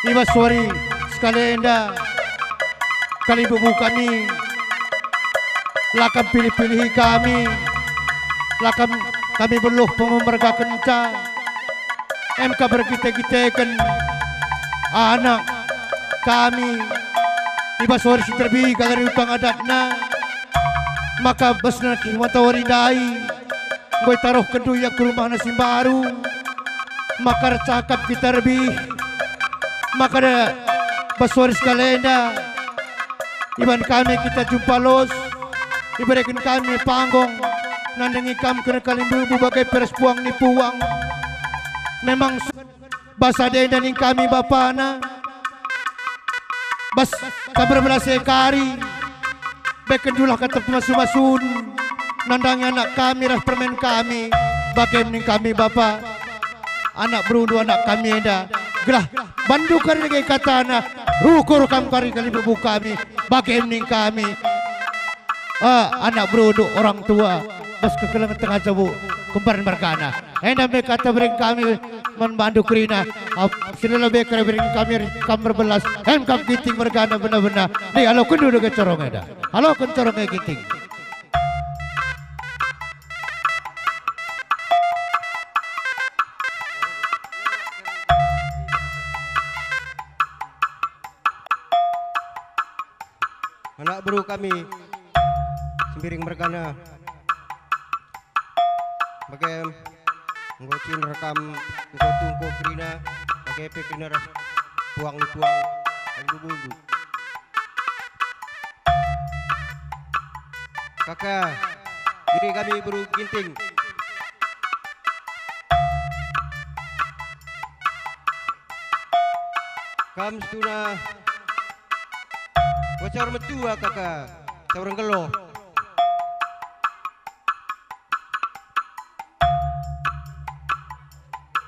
Iba sorry sekali enda kali bubu kami lakam pilih-pilih kami lakam kami beluh pememerga kenca MK berkita-kitakan anak kami iba sorry si terbi kalau utang adatna maka basna kimatawari dai gue taruh keduya ke rumah nasi baru maka cakap kita lebih maka ada basori sekalenda iban kami kita jumpa los ibarakan kami panggung nandangi kami kena kalimbubu bagai peres puang ni puang memang basa denda ning kami bapana bas kabar belas ekari beken julah kata masun-masun nandangi anak kami ras permen kami bagai ning kami bapa anak berundu anak kami enda gelah bandu kari kay katana rukur kam kari kali bubu kami bagai ning kami anak berundu orang tua bas kekelangan tengah jabu kumparan markana enda me kata bering kami membandu kerina sila lebih kari bering kami kamar belas kam giting markana benar-benar ni halo kundu ke corong eda halo kun corong ke giting. Anak bro kami sembiring mergana bagai ngocin rekam ngotungko krina bagai pekrina ras puang ni puang ayu bundu kakak diri kami bro ginting kam stuna bocor metua kakak, seorang geloh.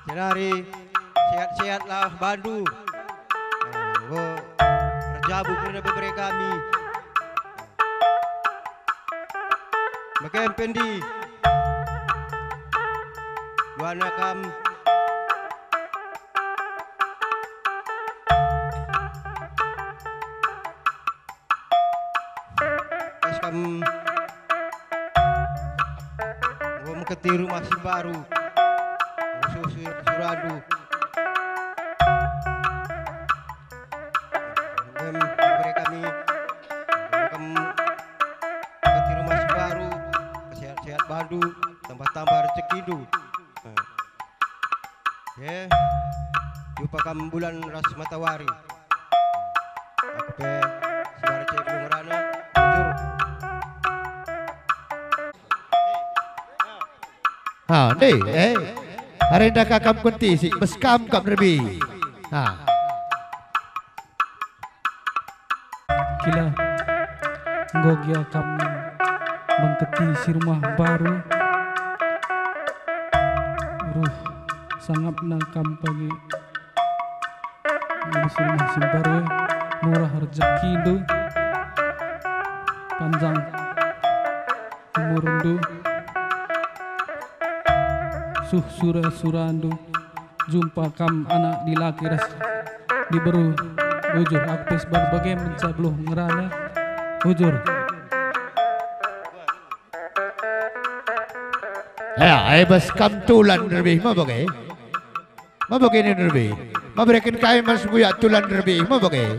Senari sehat-sehatlah bandu. Rajabu kerana beberapa kami. Makan pendi. Wana kam. Gua mengketi rumah si baru Suradu beri kami mengketi rumah si baru sehat-sehat bandu tambah-tambah rezeki du ya jumpa kamu bulan ras matawari aku pe si baru cek bungrana jujur. Ni, arenda kakam kunti si beskam kap nerbi. Kila ngogya kam mengketi si rumah baru. Sangat nakam pagi. Ini si rumah si baru murah rezeki do. Panjang umur do. Surandu jumpa kam anak di laki ras diberu ujur akpes berbagai mencabluh ngerana ujur ya bas kam tulan nerbi ma bagai ni nerbi ma berikan kami mas buyak tulan nerbi ma bagai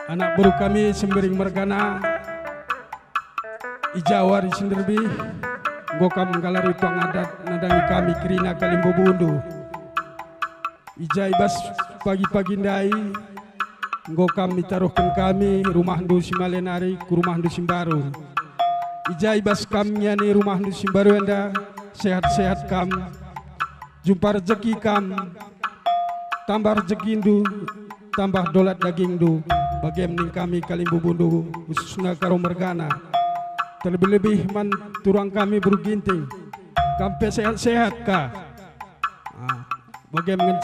anak baru kami sembering mergana ijawari senderbi gokam galari pangadat nadangi kami kerina kalimbo bundu ijai bas pagi-pagi ndai gokam ditaruhkan kami rumah ndu simalenari ke rumah ndu simbaru ijai bas kamnya ni rumah ndu simbaru anda sehat-sehat kam jumpa rezeki kam tambah rezeki ndu tambah dolat daging ndu bagaimana kami kalimbo bundu khususnya karo mergana terlebih-lebih man turang kami berginting kampe sehat-sehat ka bagaimana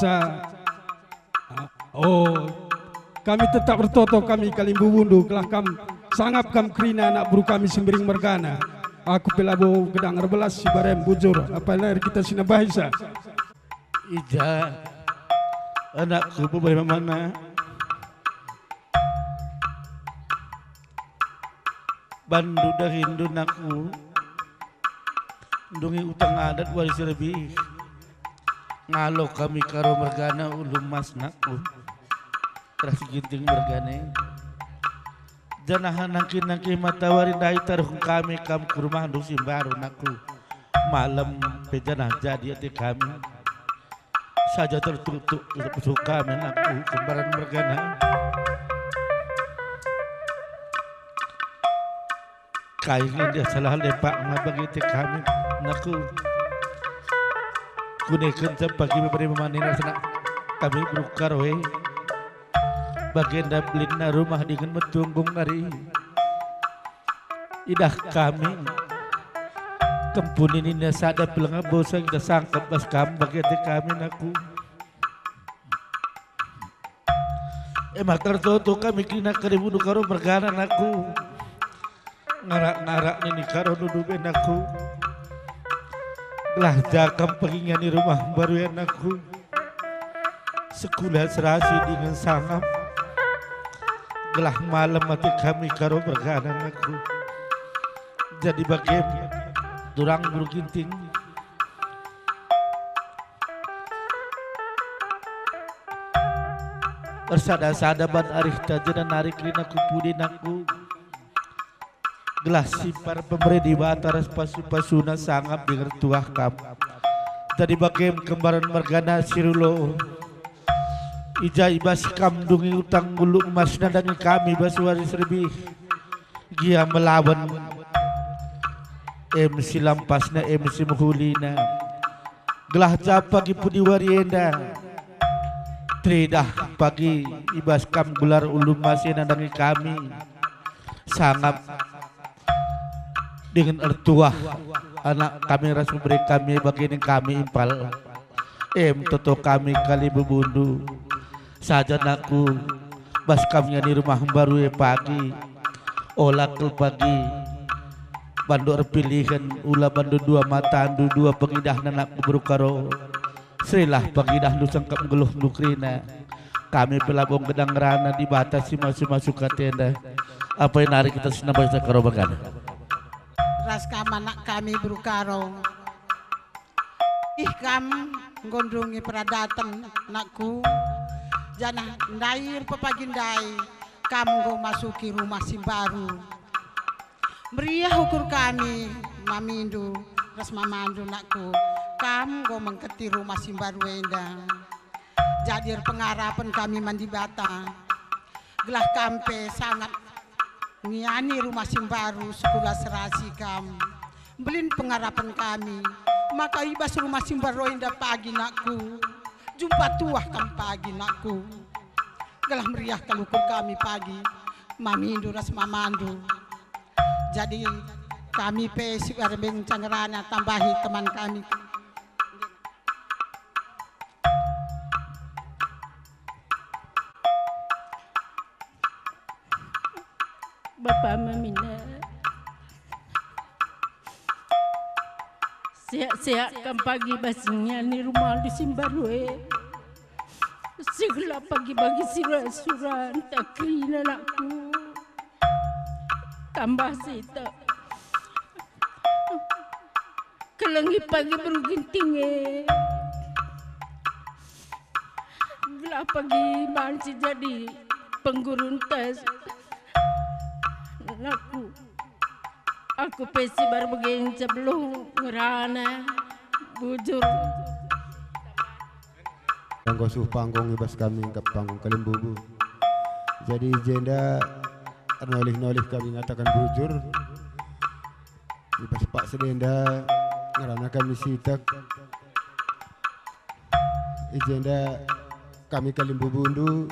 kami tetap bertoto kami kalimbu bundu kelah kam sangap kam krina anak buru kami sembering mergana aku pelabo gedang rebelas si barem bujur apa lari kita sinabahisa ija Anakku bagaimana? Bandu dah Hindu naku, dungi utang adat waris lebih. Ngalo kami karo mergana ulum mas naku, terasi ginting mergane. Janahan nangki matawari dai taruh kami kam ke rumah dusim baru naku. Malam pejanah jadi hati kami. Saja tertutup suka menaku kembaran mergana. Kayaknya dia salah lepak ngabagiti kami naku. Kunekan pagi memberi memanina senak kami berukar we. Bagian dablina rumah dengan metunggung hari. Idah kami kempunin ini sadar bilang bosan kita sangkap bas kamu bagian kami naku. Emang tertutup kami kena keribu karo bergana naku. Ngarak-ngarak ini karo nuduben aku. Belah jakam pengingan di rumah baru yang aku. Sekolah serasi dengan sangap. Gelah malam mati kami karo bergana aku. Jadi bagian durang bulu ginting. Bersada-sada ban arih taja dan narik lina kupudin aku. Gelas sipar pemberi di bataras pasu-pasuna sangap dengan tuah kam. Tadi bagian kembaran mergana sirulo. Ija ibas kam dungi utang bulu emas nadangi kami basuari serbi. Gia melawan MC lampasna MC muhulina. Gelah pagi pudi warienda. Tridah pagi ibas kam gelar ulum masih nadangi kami. Sangap dengan ertuah anak kami ras memberi kami bagian kami impal. Toto kami kali bebundu. Saja naku bas kami di rumah baru pagi. Olah ke pagi. Bandu pilihan ulah bandu dua mata andu dua pengidah nanak berukaro. Serilah pengidah lu sangkap geluh nukrina. Kami pelabung gedang rana dibatasi masuk-masuk ke tenda. Apa yang narik kita senang baca karo bagana. Ras kam anak kami berukaro. Ih kam gondrungi pradatan nakku. Janah ndair papagindai kamu go masuki rumah si baru. Meriah ukur kami mamindu ras mamandu nakku. Kamu go mengketi rumah si baru endang. Jadir pengarapan kami mandi bata. Gelah kampe sangat ngiani rumah simbaru sekolah serasi kamu. Belin pengarapan kami. Maka ibas rumah simbaru indah pagi nakku. Jumpa tuah kam pagi nakku. Gelah meriah kalukur kami pagi. Mamindu ras mamandu. Jadi kami pesik arbeng cangerana tambahi teman kami. Bapak Mamina, siap-siap kan pagi basinya ni rumah di Simbarwe. Segala pagi-pagi surat-surat takrin anakku. Tambah sita. Kelangi pagi beruginting Gelap pagi manci jadi penggurun tes. Aku pesi baru begini sebelum ngerana bujur. Gosuh panggung ibas kami ke panggung Kalimbubu. Jadi jenda nolih-nolih kami ngatakan bujur. Ibas Pak Sedenda ngerana kami sitak. Jenda kami Kalimbubundu.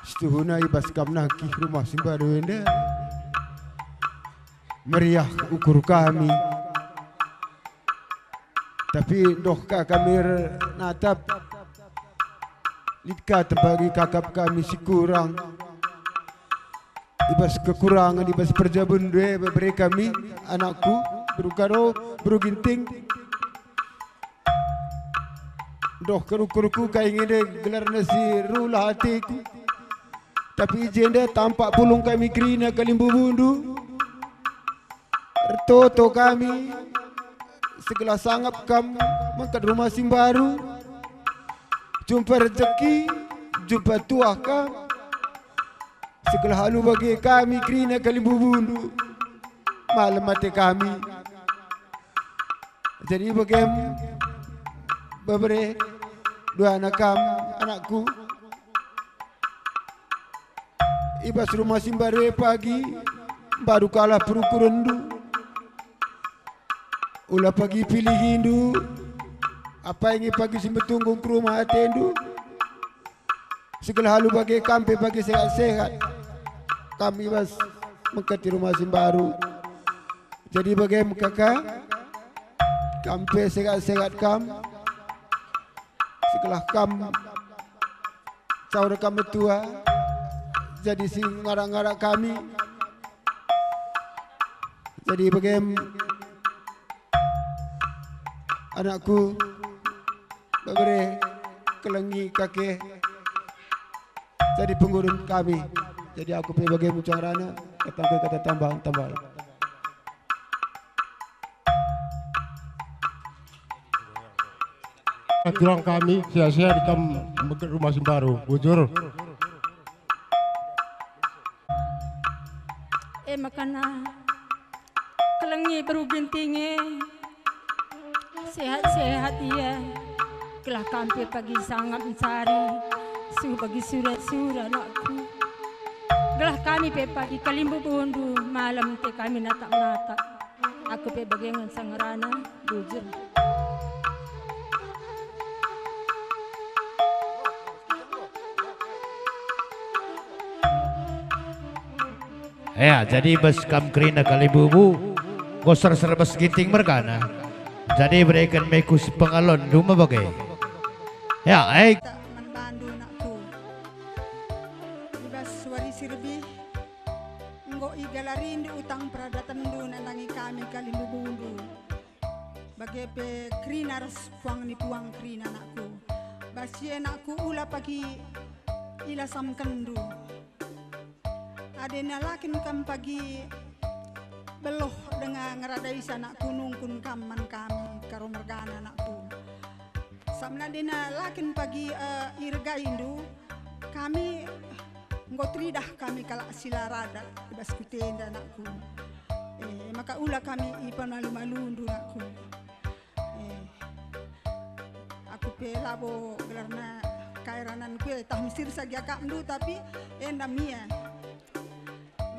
Setuhuna ibas kamna kih rumah simbaru enda. Meriah ukur kami. Tapi dohka kami natap. Litka terbagi kakap kami si kurang. Ibas kekurangan ibas perjabun dua beri kami anakku berukaro beruginting. Doh keruku-ruku kaingin dia gelar nasi rulah hatiku. Tapi izin dia tampak pulung kami Krina Kalimbu Bundu. Toto kami segala sangap kam mangkat rumah Simbaru. Jumpa rezeki, jumpa tuah kam. Segala halu bagi kami Krina Kalimbu Bundu. Malam mati kami. Jadi bagaimana beberapa dua anak anakku ibas rumah Simbaru pagi baru kalah peruku rendu ulah pagi pilih hindu apa yang pagi simbetunggung ke rumah atendu segala halu bagi kampe pagi sehat-sehat kami ibas mengkati rumah Simbaru jadi bagaimana kakak kampe sehat-sehat kam setelah kam saudara kami tua jadi si ngarak-ngarak kami jadi bagaimana anakku berberi kelengi kakek jadi pengurus kami jadi aku pergi bagaimana mucarana kata tambah Kurang kami sia-sia di rumah Simbaru, bujur. Makana kelengi berubintinge sehat-sehat iya kelah kampe pagi sangat mencari su bagi surat-surat anakku gelah kami pe pagi Kalimbu Bundu malam te kami natap-natap aku pe bagengan sangarana bujur. Ya, jadi bas kam Krina Kalimbu gosar serbas giting merkana. Jadi berikan mekus pengalon rumah bagai. Ya, Manbandu nakku. Ibas wari sirbi. Nggo igalarin di utang pradatan du nanangi kami Kalimbu Bundu. Bagai pe Krina ras puang ni puang Krina nakku. Basye nakku ula pagi ilasam kendu. Ada nalakin kam pagi beloh dengan ngeradai sana kunung kun kaman kami karo mergana anakku. Samna dina lakin pagi irga indu kami ngotridah kami kala silarada ibas kutenda anakku. Maka ula kami ipan malu-malu ndu anakku. Aku pelabo gelarna kairanan kue tah misir saja kak ndu tapi endamia.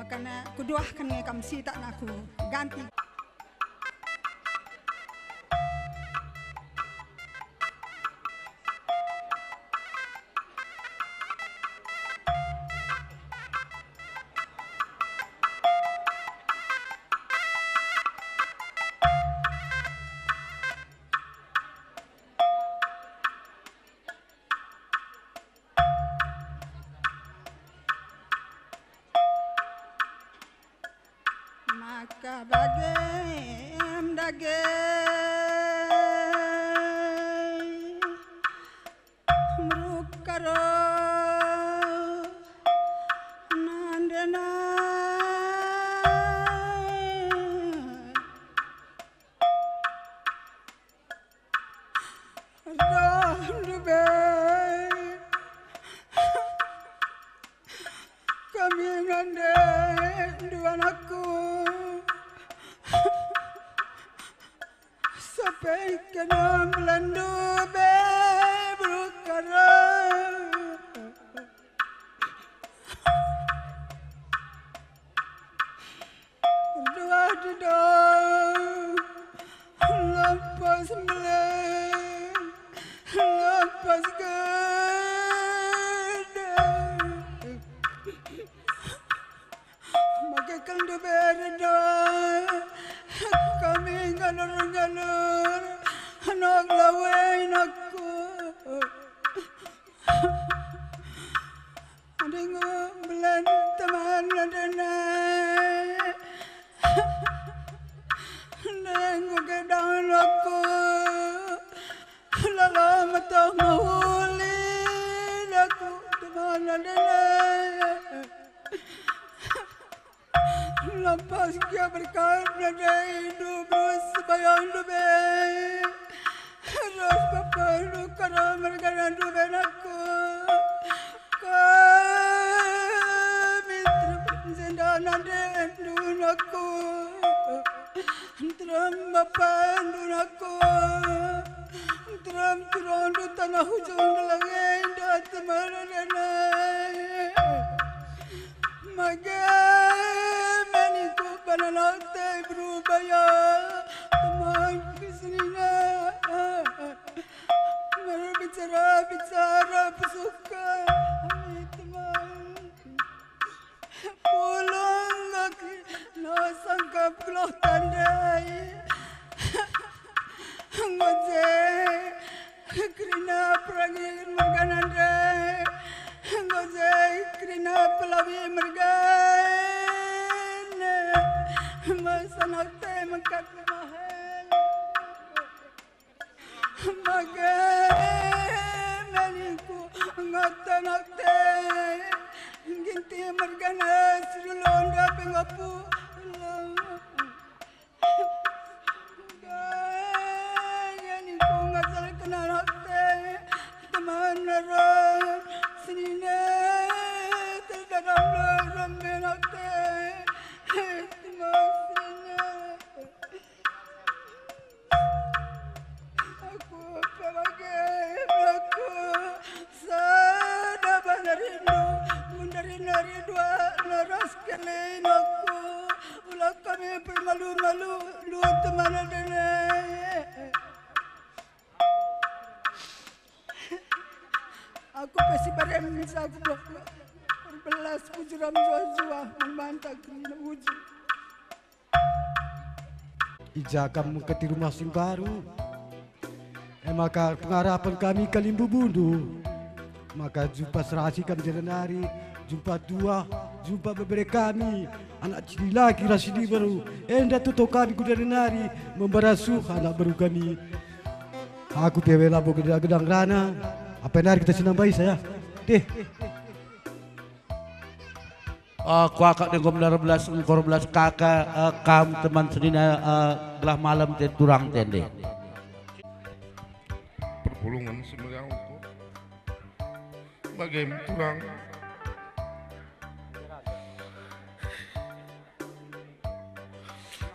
Makanya kuduahkan ngekam sita naku ganti. Maka bagem dage merukaro nandena dube kami nande dua anakku sampai kena melandu berukara dua dedang lepas meleng lepas gedang maka kaldu beredang kami ngalur-ngalur anak lawain aku adingo belan teman adenai nengo gedang aku lalamat tak mahulin aku teman Lampas kia berkarna dari hidup sebayang dubai Ros papa lu karena mereka dubai aku Kami terpenjendanan dendun aku Teram bapa endun aku Teram turun di tanah hujung langit dan teman-teman Magamaniku pananate berubaya teman keseninya berbicara pesuka teman pulang lagi nasangkap kelah tandai ngojek kerana perangin makanan dai ngojek kerana pelawi mergan masanak teh mengkat mahal magamaniku ngatanak teh ginti mergana sirulonda pengapu magamaniku ngatal kenanak teh teman narang senina terdalam rambenak teh teman senina aku sebagai aku sadaban rindu mundarin dua naras kelain aku ulah kami bermalu-malu lu teman adanya aku pasti pada mengisahku berbelas kujuram jua-jua membantah kerana wujud Ija kamu ke rumah sing baru. Maka pengharapan kami Kalimbu Bundu. Maka jumpa serasi kami jalan hari, jumpa dua, jumpa beberapa kami. Anak cili lagi rasidi baru. Enda tutup kami kudaran hari, membarasuh anak baru kami. Aku pewela bo gedang rana. Apa yang hari kita senang baik saya? Deh. Aku akak dengan benar belas engkor belas kakak kam teman senina gelah malam te turang tende. Perpulungan semegang aku bagaimana turang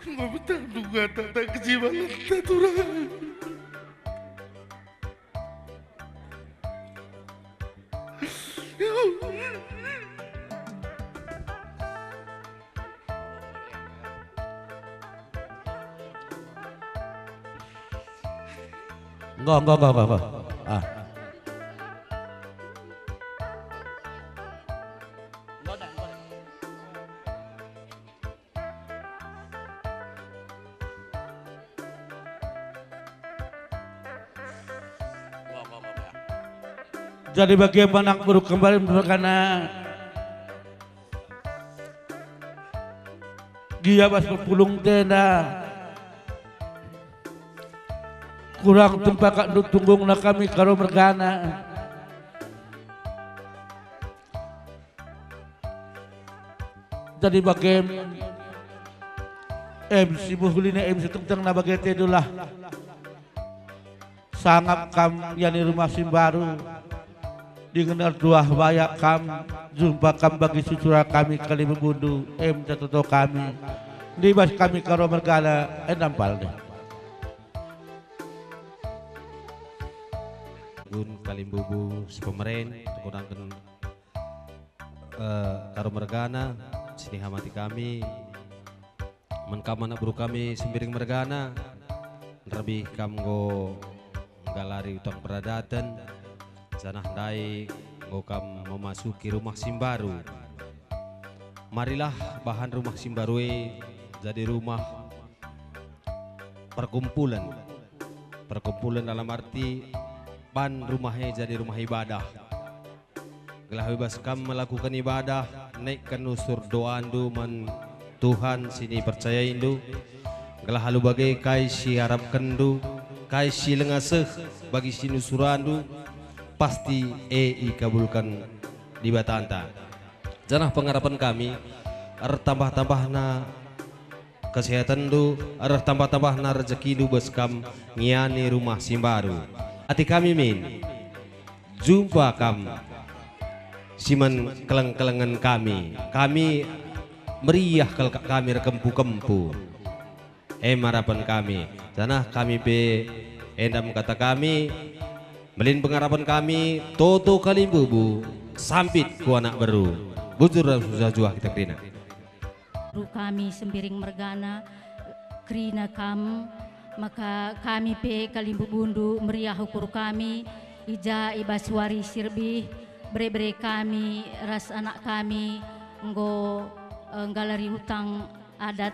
nggak betah duga tak kejiwaan tak turang. Enggak. Ah. Jadi bagaimana baru kembali berkana dia pas berpulung tenda kurang tempat kak tunggung na kami karo mergana jadi bagaimana MC buhulina MC tentang na bagaimana itulah sangap kam yani rumah simbaru dengan dua bayak kam jumpa kam bagi susura kami kali membundu toto kami libas kami karo mergana nampal deh Kalimbubu sepemeren kurangkan karo mergana sini hamati kami menkamana buru kami sembiring mergana lebih kamgo galari utang peradatan janah dai ngokam memasuki rumah simbaru marilah bahan rumah simbaru jadi rumah perkumpulan dalam arti ban rumahnya jadi rumah ibadah. Gelah bebas kam melakukan ibadah, naikkan usur doa andu man Tuhan sini percaya indu. Gelah halu bagai kai si harap kendu, kai silengaseh bagi sinusurandu pasti kabulkan di batanta. Janah pengharapan kami tambah-tambahna kesehatan du, tambah-tambahna rezeki du beskam ngiani rumah simbaru. Hati kami min jumpa kam siman keleng-kelengan kami meriah kami rekempu-kempu harapan kami janah kami be endam kata kami melin pengharapan kami toto kalimbubu sampit ku anak baru bujur dan susah juah kita krina kami sembiring mergana krina kam maka kami pe Kalimbubundu meriah ukur kami ija ibaswari sirbi bre-bre kami ras anak kami nggo galari hutang adat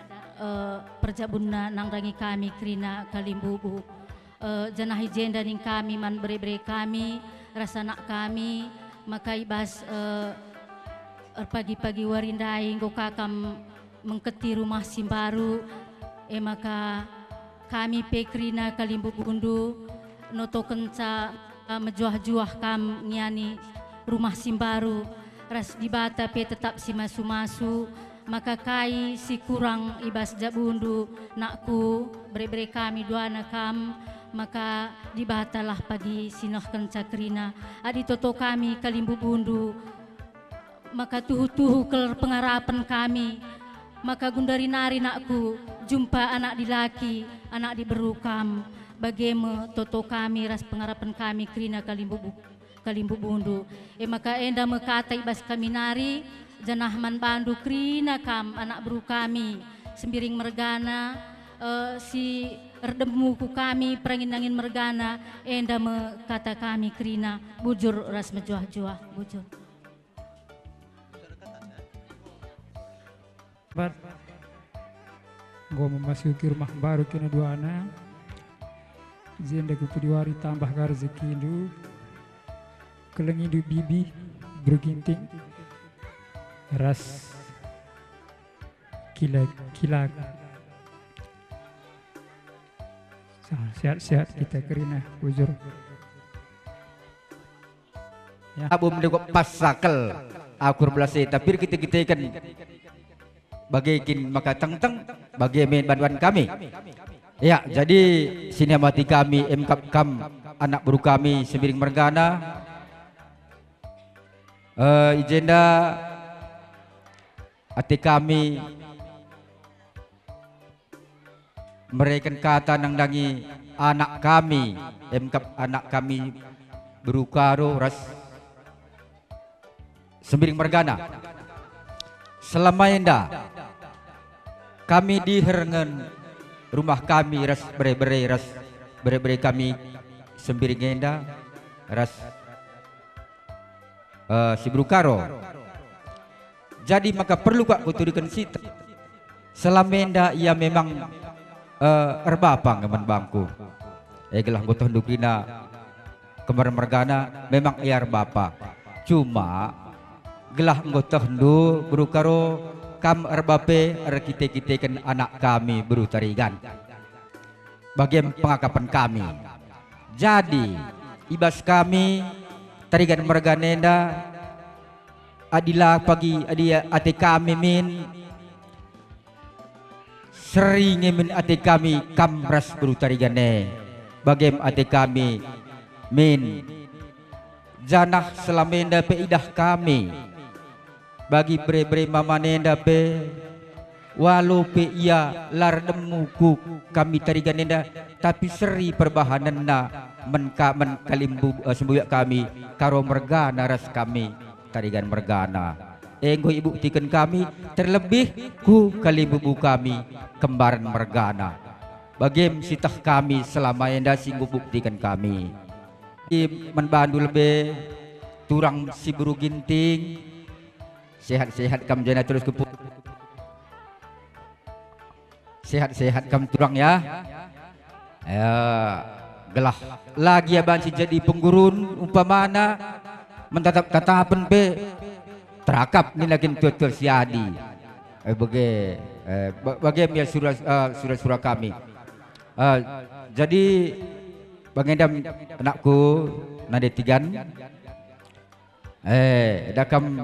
perjabunna nangrangi kami krina Kalimbubu janah ijenda ning kami man bre-bre kami ras anak kami maka ibas pagi-pagi warindai nggo kakam mengketi rumah simbaru maka kami pekrina Kalimbubundu noto kenca mejuah-juah kam nyani rumah simbaru ras dibata pe tetap si masu-masu maka kai si kurang ibas jabundu nakku bre-bre kami duana kam maka dibatalah pagi sinoh kenca krina adi toto kami Kalimbubundu maka tuhu-tuhu kel pengarapan kami maka gundari nari nakku jumpa anak dilaki anak diberukam bagaimana toto kami ras pengharapan kami krina Kalimbubundu maka enda mekata ibas kami nari janahman bandu krina kam anak beru kami sembiring mergana si erdemuku kami perangin-angin mergana enda mekata kami krina bujur ras mejuah-juah bujur Gue memasuki rumah baru kena dua anak jenda kupudiwari tambah rezeki itu keleng hidup bibi berginting ras kilat sehat-sehat kita kerina bujur ya. Abu mendekuk pasakel akur belasi tapi kita kan bagaikin maka teng-teng bagi main bantuan kami ya jadi sini mati kami kam anak baru kami sembiring mergana ijenda hati kami mereka kata nangdangi anak kami anak kami berukaro ras sembiring mergana selama enda kami diherengan rumah kami ras bere kami sembiring enda ras si berukaro jadi maka perlu kak kuturikan sita selama enda ia memang erbapang teman bangku gelah gotoh dukina kemarin mergana memang ia erbapa cuma gelah gotoh du berukaro kam erbape kita kan anak kami berutarigan bagian pengakapan kami jadi ibas kami tarigan merganenda adilah pagi adia ate kami min sering min ate kami kamras berutarigane bagian ate kami min janah selamenda peidah kami bagi bre-bre mamanenda pe walau pe ia lardemuku kami tariganenda tapi seri perbahananna men Kalimbu sembuyak kami karo mergana ras kami tarigan mergana enggo ibu buktikan kami terlebih ku Kalimbubu kami kembaran mergana bagim sitah kami selama enda singgu buktikan kami menbandu lebih turang si buru ginting sehat-sehat kam jana terus ke sehat-sehat kam turang ya gelah lagi aban si jadi penggurun umpamana mentatap tatapan pe terakap ni lagi tutur siadi bagi ya surah kami jadi Bangedam anakku nadetigan. Dakam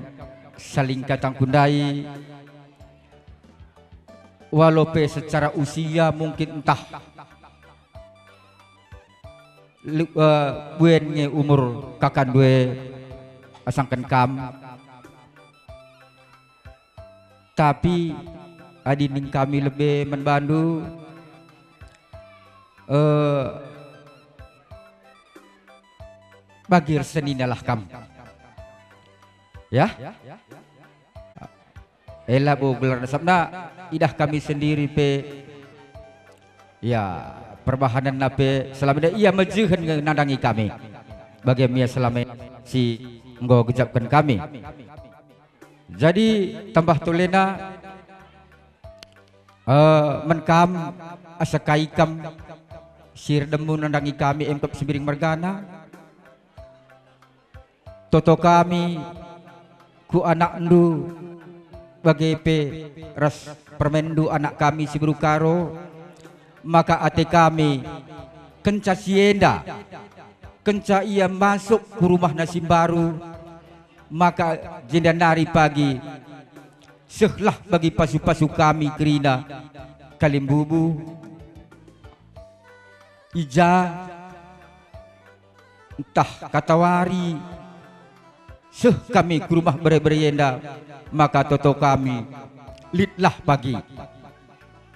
saling katang kundai. Walaupun secara usia mungkin entah buennya umur kakan dua asangkan kam, tapi adining kami lebih membantu bagir seni nalah kam, ya. Ela bu gelar sabna idah kami sendiri pe, ya perbahanan nape selama ia majuhan nadangi kami, bagaimana selama si engkau gejapkan kami. Jadi tambah tulena menkam asakai kam sir demu nandangi kami emkap sembiring mergana. Toto kami ku anak ndu bagai pe ras permendu anak kami si berukaro, maka ate kami kenca sienda, kenca ia masuk ke rumah nasi baru, maka jenda nari pagi sehlah bagi pasu-pasu kami kerina kalimbubu ija entah katawari seh kami ke rumah beryenda, maka toto kami litlah pagi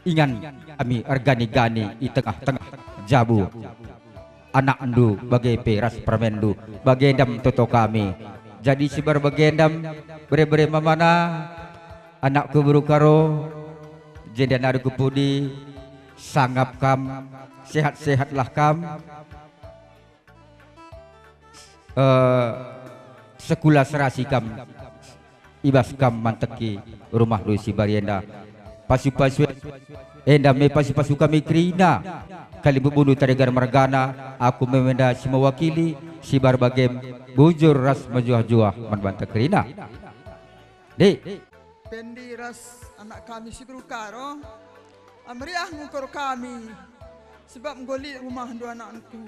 ingan kami argani-gani di tengah-tengah jabu anak endu bagai peras permendu bagendam toto kami. Jadi sibar bagendam bere-bere mamana anakku berukaro jendan aduku pudi sanggap kam sehat-sehatlah kam sekula serasi kam ibas kam manteki rumah Lucy Barienda pasu-pasu endam me pasu-pasu kami kerina kali bebunuh taregar margana aku memenda si mewakili si barbagem bujur ras majuah-juah manbanta kerina dek pendi ras anak kami si berukaro amriah ngukur kami sebab ngoli rumah dua anakku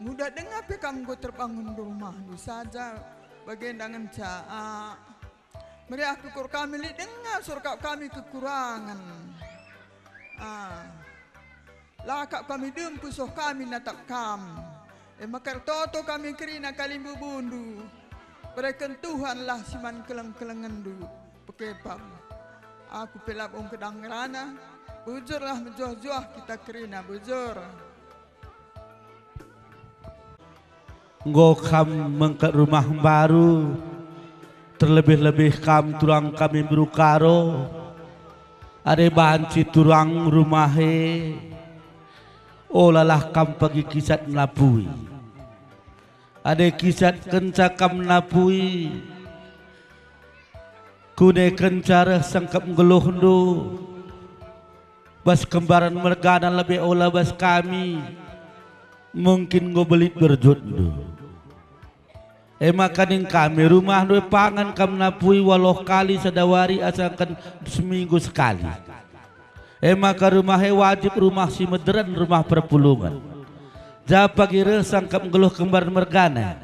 mudah dengar pe kamu go terbangun di rumah du saja bagendangan caa meriah kukur kami li dengar surkap kami kekurangan lakak kami dempusoh kami natap kam makar toto kami kerina kalimbu bundu berikan Tuhanlah siman keleng-kelengan du pekepam aku pelap kedang rana bujurlah menjuah-juah kita kerina bujur. Engkau kam mengkat rumah baru, terlebih-lebih kam turang kami berukaro, ada banci turang rumahe, olalah kam pagi kisat melapui, ada kisat kenca kam melapui, kune kencara sangkap ngeluh du, bas kembaran mergana lebih olah bas kami. Mungkin go belit berjodoh. Makaning kami rumah dua pangan kam napui walau kali sedawari asalkan seminggu sekali. Maka rumah wajib rumah si mederen rumah perpulungan. Ja pagi resang kam geluh kembar mergana.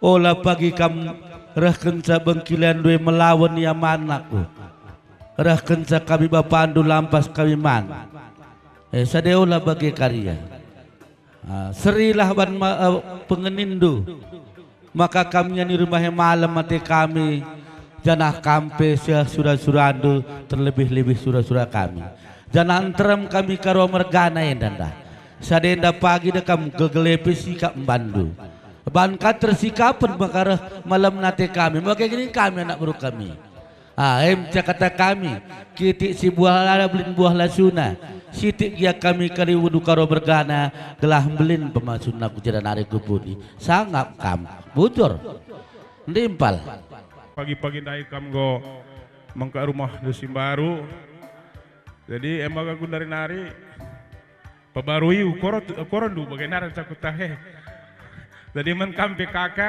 Olah pagi kam reh kenca bengkilan dua melawan ya manakku. Reh kenca kami bapandu lampas kami man. Sadeolah bagi karya. Serilah ban pengenindu maka kami ni rumah malam mati kami janah kampe surah-surandu terlebih-lebih surah-surah kami janah anteram kami karo mergana endanda sadenda pagi dekam gegelepe sikap bandu ban katersikapan makara malam nate kami maka gini kami anak buru kami kata kami kitik si buah lala belin buah lasuna sitik ya kami kali wudu karo bergana gelah belin pemasun aku jalan hari kupuni sangap kam bujur ndimpal pagi-pagi naik kam go mengke rumah Lucy baru jadi emang aku dari nari pebarui koron du bagaimana cakut tahe jadi men kam PKK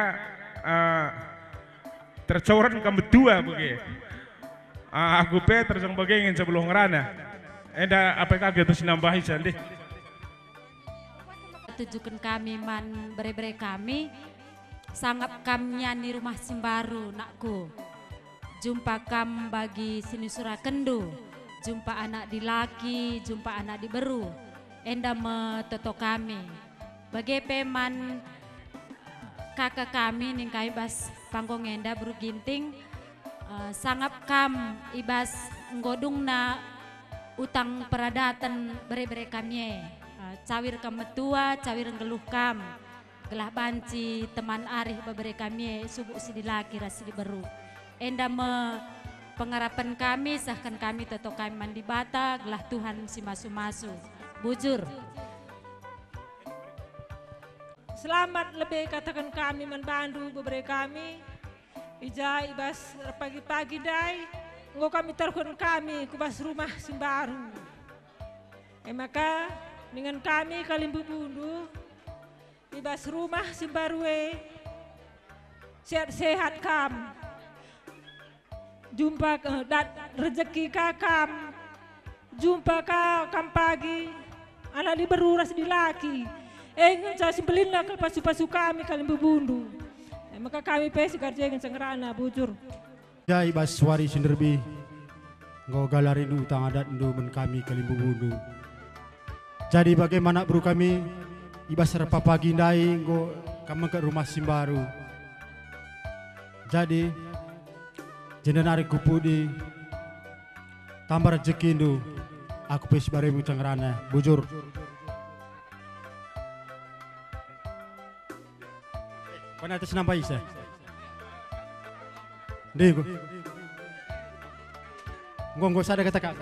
tercoran kam berdua begitu aku pe tersang bagengin sebelum ngerana enda apa kaget terus nambahi sandi ketujukan kami man bere-bere kami sangat kamnya di rumah Simbaru nakku. Jumpa kam bagi sini Surakendu, jumpa anak di laki, jumpa anak di beru. Enda metoto kami. Bagi peman kakak kami ning kai bas pangkong enda beru ginting sangap kam ibas nggodung na utang peradatan bere-bere kami. Cawir kam metua, cawir ngeluh kam. Gelah banci teman arih bebere kami subuh si dilaki rasi di beru. Enda me pengarapan kami sahkan kami toto kami mandi bata gelah Tuhan si masu-masu. Bujur. Selamat lebih katakan kami membantu bebere kami. Ija ibas pagi-pagi dai. Ngo kami terkun kami kubas rumah Simbaru. Maka dengan kami Kalimbu Bundu ibas rumah Simbaru sehat-sehat kam. Jumpa rezeki kakam. Jumpa kam pagi. Anak di beruras di laki. Saya simpelin lah ke pasu-pasu kami Kalimbu Bundu. Maka kami pesi kerja dengan sengerana bujur. Jai bas suari sinderbi. Ngo galarin utang adat ndu men kami Kalimbu Bundu. Jadi bagaimana bro kami ibas repa pagi ndai ngo kami ke rumah Simbaru. Jadi jenenari kupudi tambah rezeki ndu. Aku pesi bare mucangrana bujur. Kau atas nampai saya. Dego. Ngonggo sada kata.